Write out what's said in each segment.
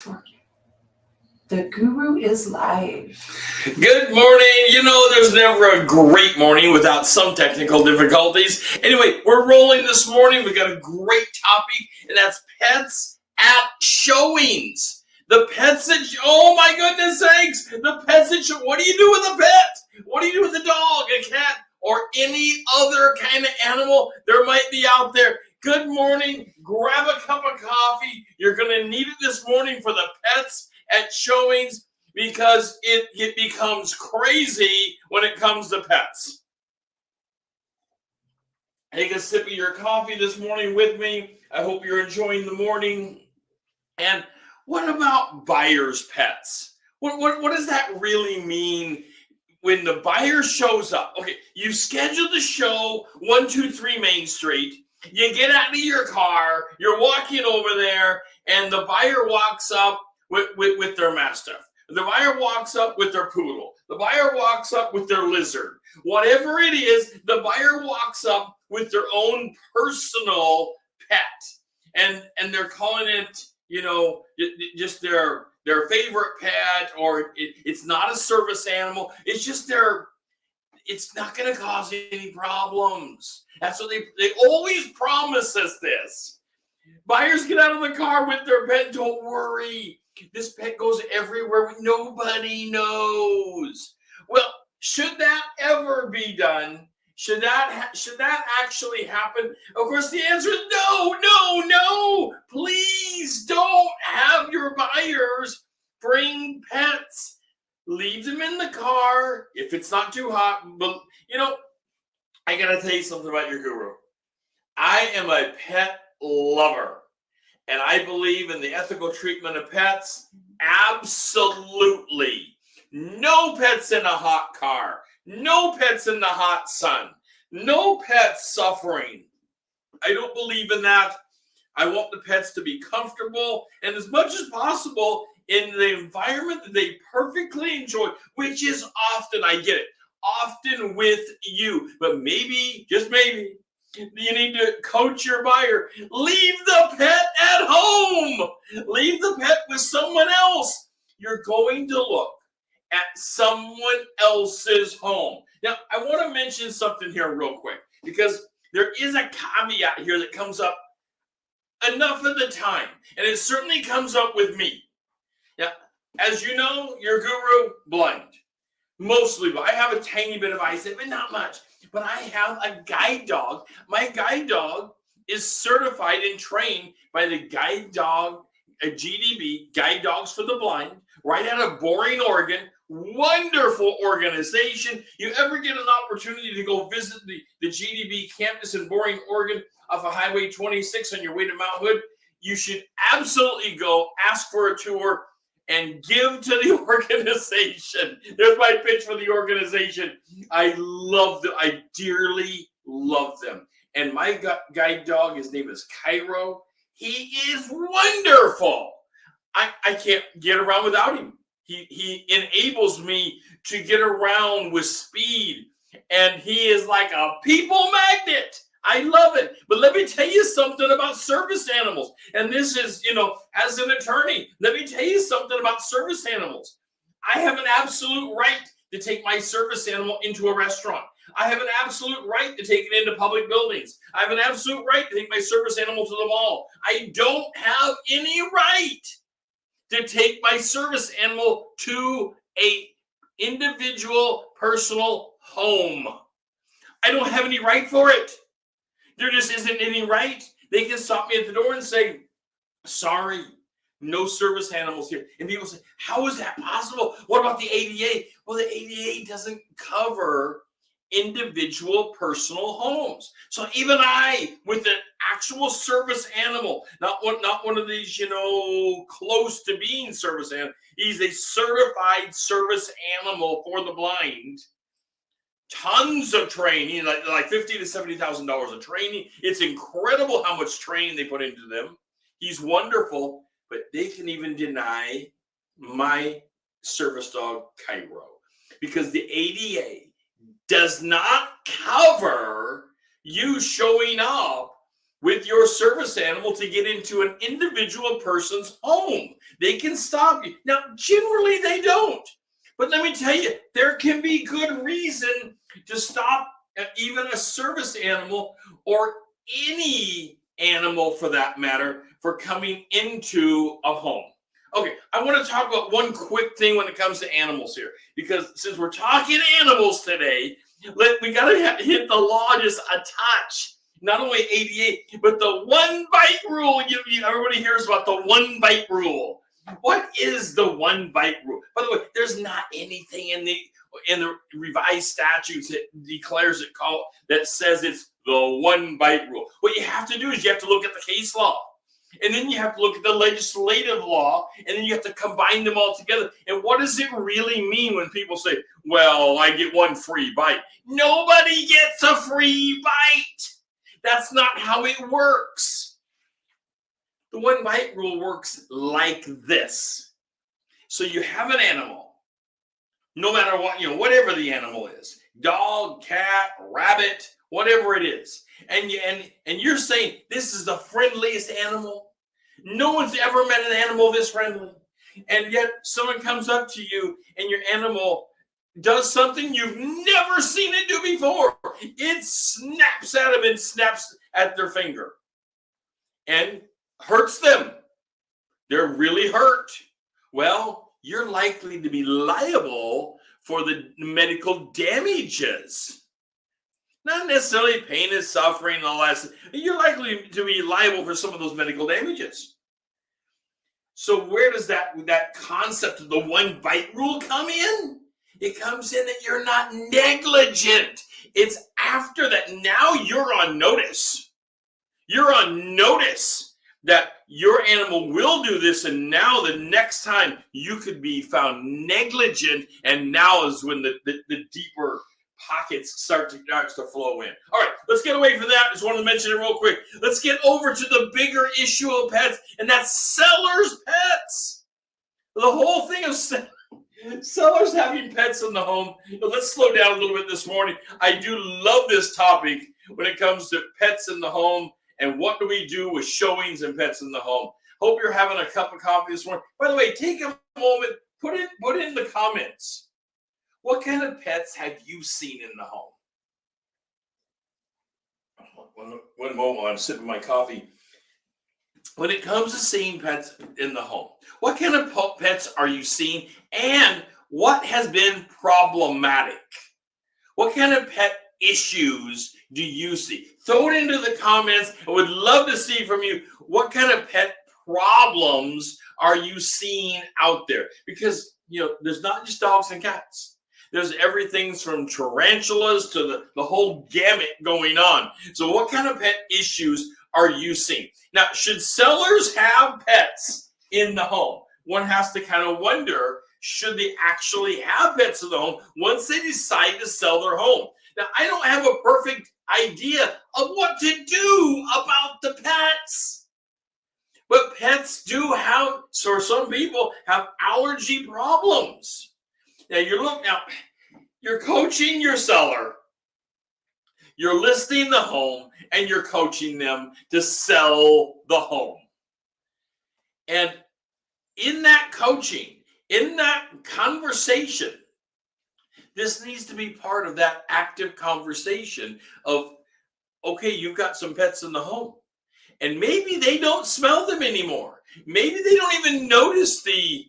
The Guru is live. Good morning. You know, there's never a great morning without some technical difficulties. Anyway, we're rolling this morning. We got a great topic, and that's pets at showings. The pets at, oh my goodness sakes, the pets at what do you do with a pet? What do you do with a dog, a cat, or any other kind of animal there might be out there? Good morning. Grab a cup of coffee. You're going to need it this morning for the pets at showings, because it becomes crazy when it comes to pets. Take a sip of your coffee this morning with me. I hope you're enjoying the morning. And what about buyer's pets? What does that really mean when the buyer shows up? Okay, you scheduled the show 123 Main Street. You get out of your car, you're walking over there, and the buyer walks up with their mastiff. The buyer walks up with their poodle. The buyer walks up with their lizard. Whatever it is, the buyer walks up with their own personal pet. And they're calling it, you know, just their favorite pet, or it's not a service animal. It's just it's not going to cause any problems. That's what they always promise us this. Buyers get out of the car with their pet. Don't worry. This pet goes everywhere. Nobody knows. Well, should that ever be done? Should that actually happen? Of course, the answer is no. Please don't have your buyers bring pets. Leave them in the car if it's not too hot. But, you know, I got to tell you something about your guru. I am a pet lover, and I believe in the ethical treatment of pets. Absolutely. No pets in a hot car. No pets in the hot sun. No pets suffering. I don't believe in that. I want the pets to be comfortable and as much as possible in the environment that they perfectly enjoy, which is often, I get it, often with you. But maybe, just maybe, you need to coach your buyer. Leave the pet at home. Leave the pet with someone else. You're going to look at someone else's home. Now, I want to mention something here real quick, because there is a caveat here that comes up enough of the time, and it certainly comes up with me. Now, as you know, your guru, blind. Mostly, but I have a tiny bit of eyesight, but not much. But I have a guide dog. My guide dog is certified and trained by the Guide Dog, GDB, Guide Dogs for the Blind, right out of Boring, Oregon. Wonderful organization. You ever get an opportunity to go visit the GDB campus in Boring, Oregon, off of Highway 26 on your way to Mount Hood, you should absolutely go, ask for a tour, and give to the organization. There's my pitch for the organization. I love them. I dearly love them. And my guide dog, his name is Cairo. He is wonderful. I can't get around without him. He enables me to get around with speed. And he is like a people magnet. I love it. But let me tell you something about service animals. And this is, you know, as an attorney, let me tell you something about service animals. I have an absolute right to take my service animal into a restaurant. I have an absolute right to take it into public buildings. I have an absolute right to take my service animal to the mall. I don't have any right to take my service animal to a individual personal home. I don't have any right for it. There just isn't any right. They can stop me at the door and say, sorry, no service animals here. And people say, how is that possible? What about the ADA? Well, the ADA doesn't cover individual personal homes. So even I, with an actual service animal, not one of these, you know, close to being service animal, he's a certified service animal for the blind. Tons of training, like $50,000 to $70,000 of training. It's incredible how much training they put into them. He's wonderful, but they can even deny my service dog, Cairo, because the ADA does not cover you showing up with your service animal to get into an individual person's home. They can stop you. Now, generally they don't. But let me tell you, there can be good reason to stop even a service animal or any animal for that matter for coming into a home. Okay, I want to talk about one quick thing when it comes to animals here, because since we're talking animals today, we got to hit the law just a touch. Not only 88, but the one bite rule. Everybody hears about the one bite rule. What is the one bite rule? By the way, there's not anything in the revised statutes that declares it that says it's the one bite rule. What you have to do is you have to look at the case law. And then you have to look at the legislative law, and then you have to combine them all together. And what does it really mean when people say, well, I get one free bite? Nobody gets a free bite. That's not how it works. The one bite rule works like this. So you have an animal, no matter what, whatever the animal is, dog, cat, rabbit, whatever it is. And you're saying this is the friendliest animal. No one's ever met an animal this friendly. And yet someone comes up to you and your animal does something you've never seen it do before. It snaps at them and snaps at their finger and hurts them. They're really hurt. Well, you're likely to be liable for the medical damages. Not necessarily pain and suffering and all that. You're likely to be liable for some of those medical damages. So where does that concept of the one bite rule come in? It comes in that you're not negligent. It's after that. Now you're on notice. You're on notice that your animal will do this, and now the next time you could be found negligent, and now is when the deeper pockets start to flow in. All right, let's get away from that. Just wanted to mention it real quick. Let's get over to the bigger issue of pets, and that's sellers' pets. The whole thing of sellers having pets in the home. Let's slow down a little bit this morning. I do love this topic when it comes to pets in the home and what do we do with showings and pets in the home. Hope you're having a cup of coffee this morning. By the way, take a moment, put in the comments. What kind of pets have you seen in the home? One moment while I'm sipping my coffee. When it comes to seeing pets in the home, what kind of pets are you seeing, and what has been problematic? What kind of pet issues do you see? Throw it into the comments. I would love to see from you what kind of pet problems are you seeing out there, because there's not just dogs and cats. There's everything from tarantulas to the whole gamut going on. So what kind of pet issues are you seeing? Now, should sellers have pets in the home? One has to kind of wonder, should they actually have pets in the home once they decide to sell their home? Now, I don't have a perfect idea of what to do about the pets. But pets do have, so some people have allergy problems. Now, you're coaching your seller, you're listing the home, and you're coaching them to sell the home. And in that coaching, in that conversation, this needs to be part of that active conversation of, okay, you've got some pets in the home, and maybe they don't smell them anymore. Maybe they don't even notice the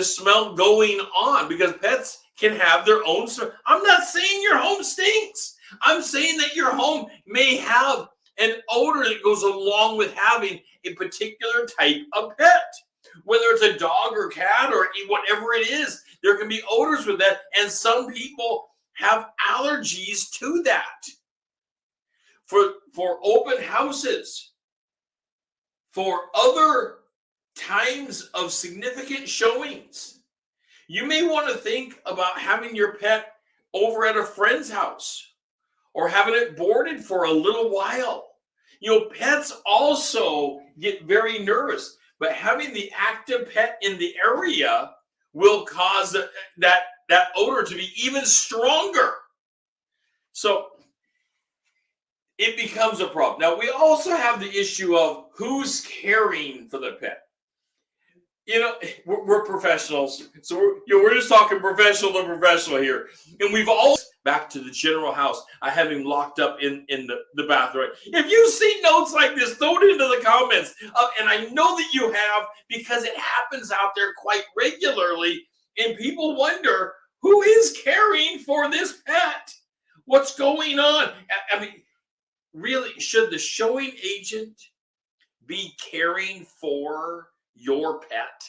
smell going on, because pets can have their own smell. I'm not saying your home stinks. I'm saying that your home may have an odor that goes along with having a particular type of pet. Whether it's a dog or cat or whatever it is, there can be odors with that, and some people have allergies to that. For open houses, for other times of significant showings, you may want to think about having your pet over at a friend's house or having it boarded for a little while. Pets also get very nervous, but having the active pet in the area will cause that odor to be even stronger. So it becomes a problem. Now, we also have the issue of who's caring for the pet. We're professionals, so we're just talking professional to professional here. And we've all back to the general house. I have him locked up in the bathroom. If you see notes like this, throw it into the comments. And I know that you have, because it happens out there quite regularly. And people wonder, who is caring for this pet? What's going on? I mean, really, should the showing agent be caring for your pet?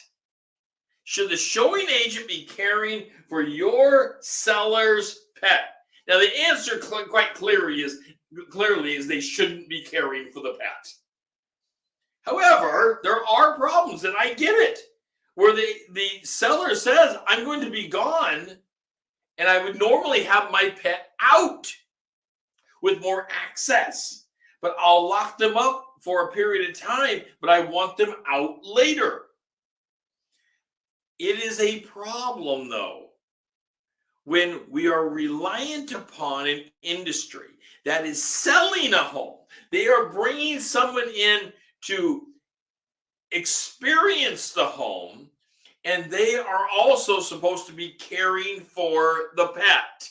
Should the showing agent be caring for your seller's pet? Now, the answer quite clearly is they shouldn't be caring for the pet. However, there are problems, and I get it, where the seller says, I'm going to be gone, and I would normally have my pet out with more access, but I'll lock them up for a period of time, but I want them out later. It is a problem, though, when we are reliant upon an industry that is selling a home. They are bringing someone in to experience the home, and they are also supposed to be caring for the pet.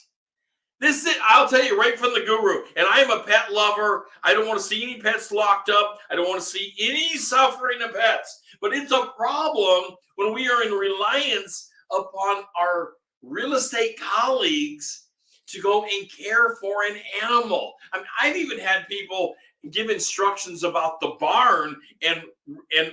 This is, I'll tell you right from the guru, and I am a pet lover. I don't want to see any pets locked up. I don't want to see any suffering of pets. But it's a problem when we are in reliance upon our real estate colleagues to go and care for an animal. I mean, I've even had people give instructions about the barn and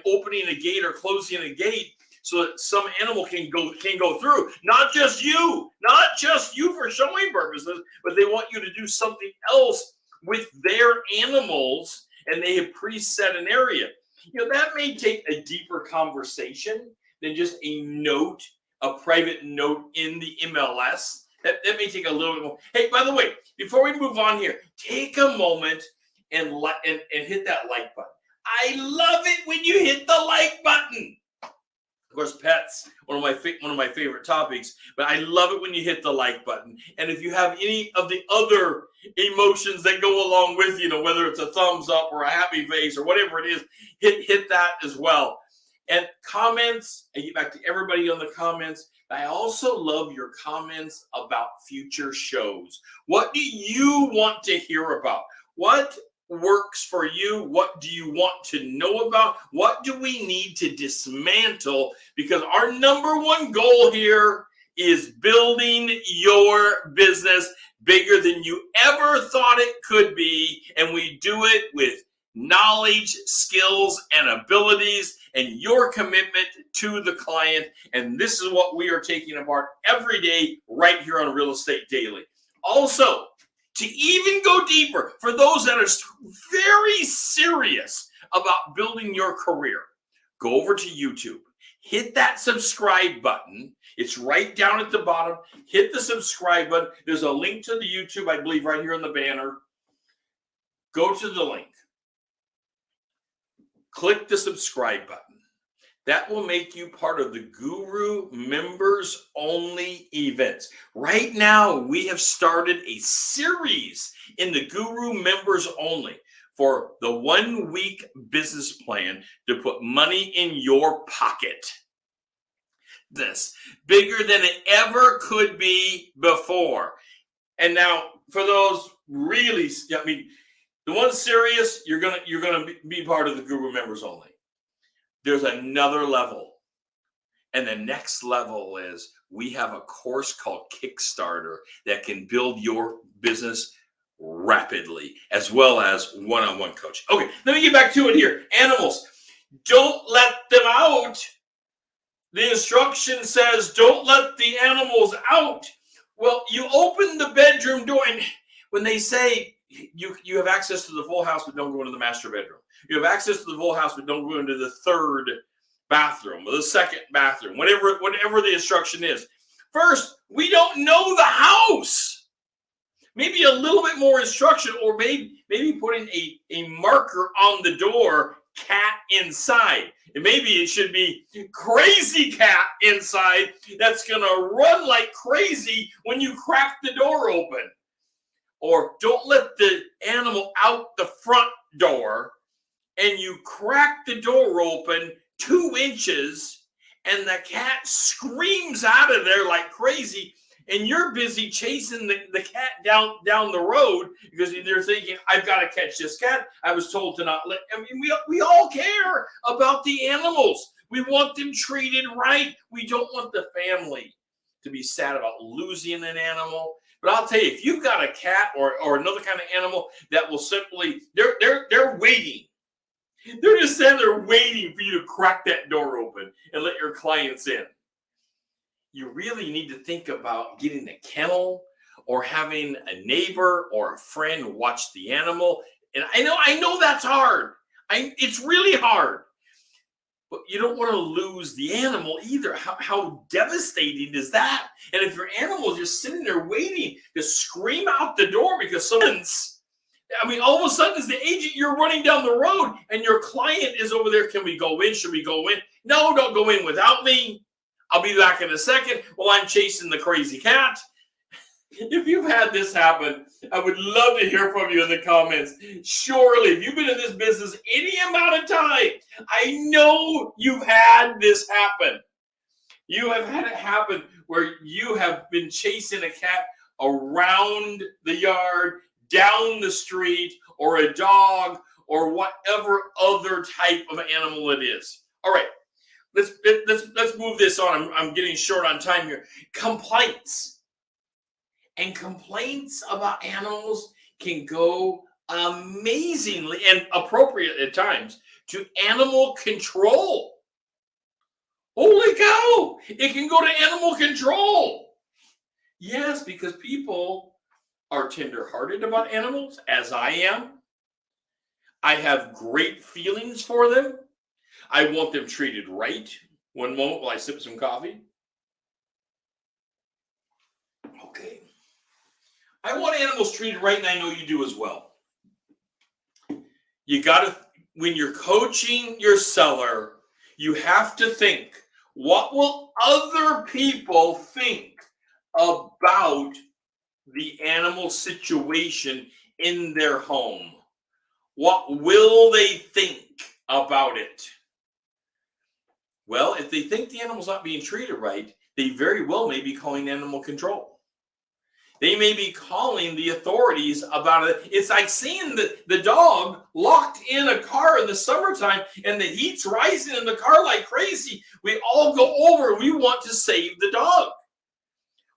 opening a gate or closing a gate so that some animal can go through. Not just you for showing purposes, but they want you to do something else with their animals, and they have preset an area. That may take a deeper conversation than just a private note in the MLS. That may take a little bit more. Hey, by the way, before we move on here, take a moment and hit that like button. I love it when you hit the like button. Of course, pets, one of my favorite topics, but I love it when you hit the like button. And if you have any of the other emotions that go along with, whether it's a thumbs up or a happy face or whatever it is, hit that as well. And comments, I get back to everybody on the comments. I also love your comments about future shows. What do you want to hear about? What works for you? What do you want to know about? What do we need to dismantle? Because our number one goal here is building your business bigger than you ever thought it could be. And we do it with knowledge, skills, and abilities, and your commitment to the client. And this is what we are taking apart every day right here on Real Estate Daily. Also, to even go deeper, for those that are very serious about building your career, go over to YouTube. Hit that subscribe button. It's right down at the bottom. Hit the subscribe button. There's a link to the YouTube, I believe, right here on the banner. Go to the link. Click the subscribe button. That will make you part of the Guru members only events. Right now, we have started a series in the Guru members only for the 1 week business plan to put money in your pocket. This bigger than it ever could be before. And now for those really, the ones serious, you're gonna be part of the Guru members only. There's another level. And the next level is we have a course called Kickstarter that can build your business rapidly, as well as one-on-one coaching. Okay, let me get back to it here. Animals, don't let them out. The instruction says don't let the animals out. Well, you open the bedroom door, and when they say you have access to the full house, but don't go into the master bedroom. You have access to the full house, but don't go into the third bathroom or the second bathroom, whatever the instruction is. First, we don't know the house. Maybe a little bit more instruction, or maybe putting a marker on the door, cat inside. And maybe it should be crazy cat inside that's going to run like crazy when you crack the door open. or don't let the animal out the front door, and you crack the door open 2 inches and the cat screams out of there like crazy, and you're busy chasing the cat down the road because they're thinking, I've got to catch this cat. I was told to not let. I mean, we all care about the animals. We want them treated right. We don't want the family to be sad about losing an animal. But I'll tell you, if you've got a cat or another kind of animal that will simply, they're waiting. They're just sitting there waiting for you to crack that door open and let your clients in. You really need to think about getting a kennel or having a neighbor or a friend watch the animal. And I know that's hard. It's really hard. But you don't want to lose the animal either. How devastating is that? And if your animal is just sitting there waiting to scream out the door because someone's, all of a sudden, as the agent, you're running down the road and your client is over there. Can we go in? Should we go in? No, don't go in without me. I'll be back in a second while I'm chasing the crazy cat. If you've had this happen, I would love to hear from you in the comments. Surely, if you've been in this business any amount of time, I know you've had this happen. You have had it happen where you have been chasing a cat around the yard, down the street, or a dog, or whatever other type of animal it is. All right, let's move this on. I'm getting short on time here. Complaints. And complaints about animals can go amazingly and appropriate at times to animal control. Holy cow! It can go to animal control. Yes, because people are tender-hearted about animals, as I am. I have great feelings for them. I want them treated right. One moment while I sip some coffee. Okay. I want animals treated right, and I know you do as well. You got to, when you're coaching your seller, you have to think, what will other people think about the animal situation in their home? What will they think about it? Well, if they think the animal's not being treated right, they very well may be calling animal control. They may be calling the authorities about it. It's like seeing the dog locked in a car in the summertime and the heat's rising in the car like crazy. We all go over. We want to save the dog.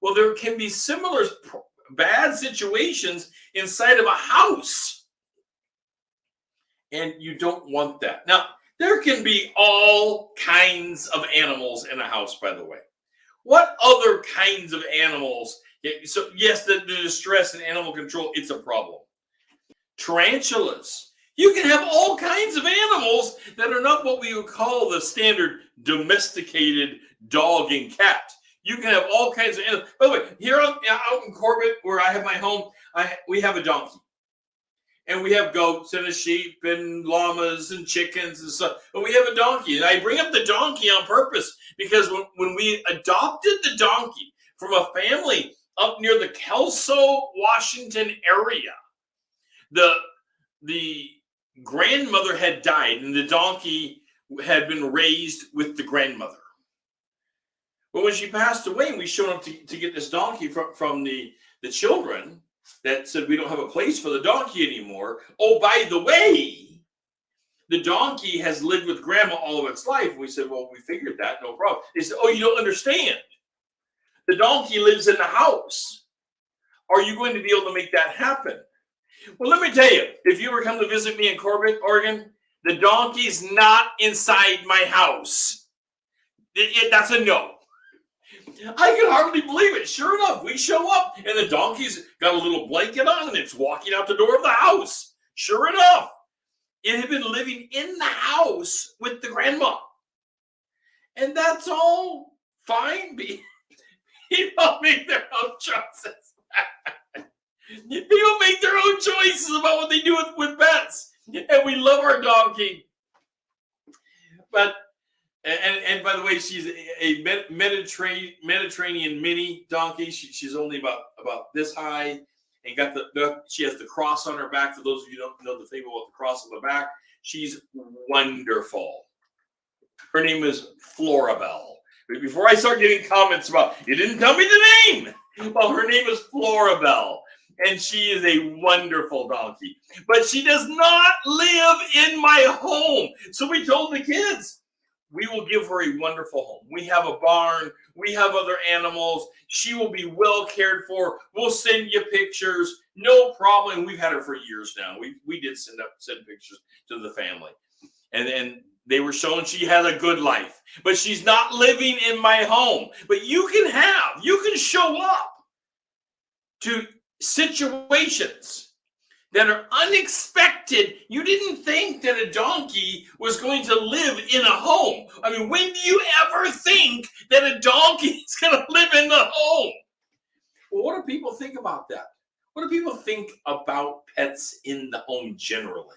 Well, there can be similar bad situations inside of a house. And you don't want that. Now, there can be all kinds of animals in a house, by the way. What other kinds of animals? So, yes, the distress in animal control, it's a problem. Tarantulas. You can have all kinds of animals that are not what we would call the standard domesticated dog and cat. You can have all kinds of animals. By the way, here out in Corbett, where I have my home, we have a donkey. And we have goats and a sheep and llamas and chickens and stuff. But we have a donkey. And I bring up the donkey on purpose because when we adopted the donkey from a family up near the Kelso, Washington area, the grandmother had died and the donkey had been raised with the grandmother. But when she passed away, we showed up to get this donkey from the children that said, we don't have a place for the donkey anymore. Oh, by the way, the donkey has lived with grandma all of its life. We said, well, we figured that, no problem. They said, oh, you don't understand. The donkey lives in the house. Are you going to be able to make that happen? Well, let me tell you, if you ever come to visit me in Corbett, Oregon, the donkey's not inside my house. That's a no. I can hardly believe it. Sure enough, we show up and the donkey's got a little blanket on and it's walking out the door of the house. Sure enough, it had been living in the house with the grandma. And that's all fine. People make their own choices. People make their own choices about what they do with pets. And we love our donkey. But And by the way, she's a Mediterranean mini donkey. She's only about this high, and got she has the cross on her back. For those of you who don't know the thing about the cross on the back, she's wonderful. Her name is Florabelle. But before I start getting comments about, you didn't tell me the name. Well, her name is Florabelle, and she is a wonderful donkey. But she does not live in my home. So we told the kids, we will give her a wonderful home. We have a barn. We have other animals. She will be well cared for. We'll send you pictures. No problem. We've had her for years now. We did send pictures to the family. And then they were showing she had a good life. But she's not living in my home. But you can show up to situations that are unexpected. You didn't think that a donkey was going to live in a home. I mean, when do you ever think that a donkey is going to live in the home? Well, what do people think about that? What do people think about pets in the home generally?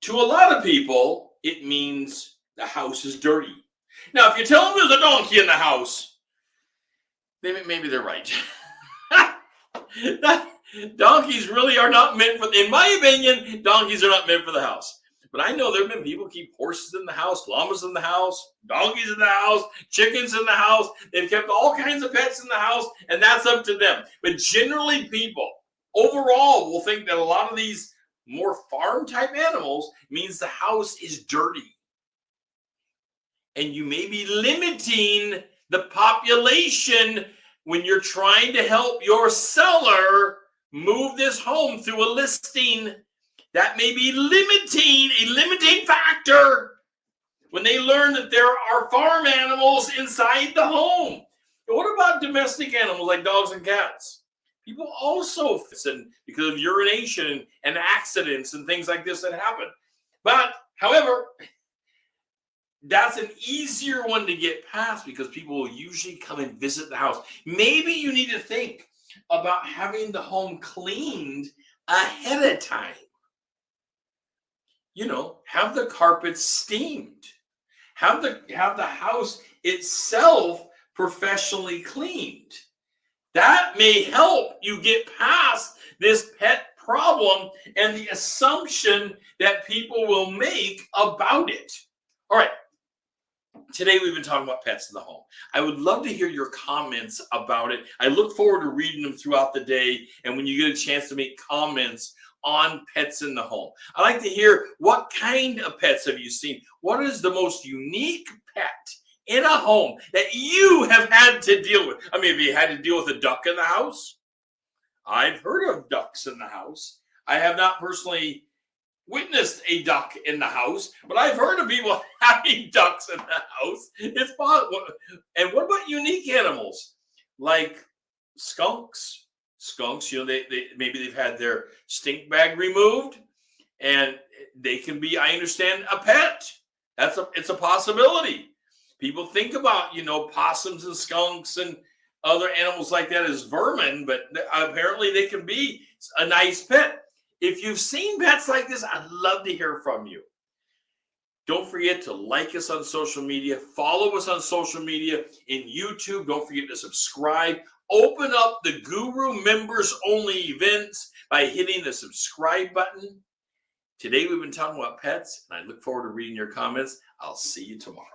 To a lot of people, it means the house is dirty. Now, if you tell them there's a donkey in the house, maybe they're right. Donkeys really are not meant for, in my opinion, donkeys are not meant for the house. But I know there have been people who keep horses in the house, llamas in the house, donkeys in the house, chickens in the house. They've kept all kinds of pets in the house, and that's up to them. But generally, people overall will think that a lot of these more farm-type animals means the house is dirty. And you may be limiting the population when you're trying to help your seller move this home through a listing. That may be a limiting factor when they learn that there are farm animals inside the home. And what about domestic animals like dogs and cats? People also sin because of urination and accidents and things like this that happen. But, however, that's an easier one to get past because people will usually come and visit the house. Maybe you need to think about having the home cleaned ahead of time. You know, have the carpets steamed. Have the house itself professionally cleaned. That may help you get past this pet problem and the assumption that people will make about it. All right. Today we've been talking about pets in the home. I would love to hear your comments about it. I look forward to reading them throughout the day and when you get a chance to make comments on pets in the home. I like to hear, what kind of pets have you seen? What is the most unique pet in a home that you have had to deal with? I mean, have you had to deal with a duck in the house? I've heard of ducks in the house. I have not personally witnessed a duck in the house, but I've heard of people having ducks in the house. It's possible. And what about unique animals like skunks? Skunks, you know, they maybe they've had their stink bag removed, and they can be, I understand, a pet. It's a possibility. People think about, you know, possums and skunks and other animals like that as vermin, but apparently they can be a nice pet. If you've seen pets like this, I'd love to hear from you. Don't forget to like us on social media. Follow us on social media in YouTube. Don't forget to subscribe. Open up the Guru members only events by hitting the subscribe button. Today we've been talking about pets, and I look forward to reading your comments. I'll see you tomorrow.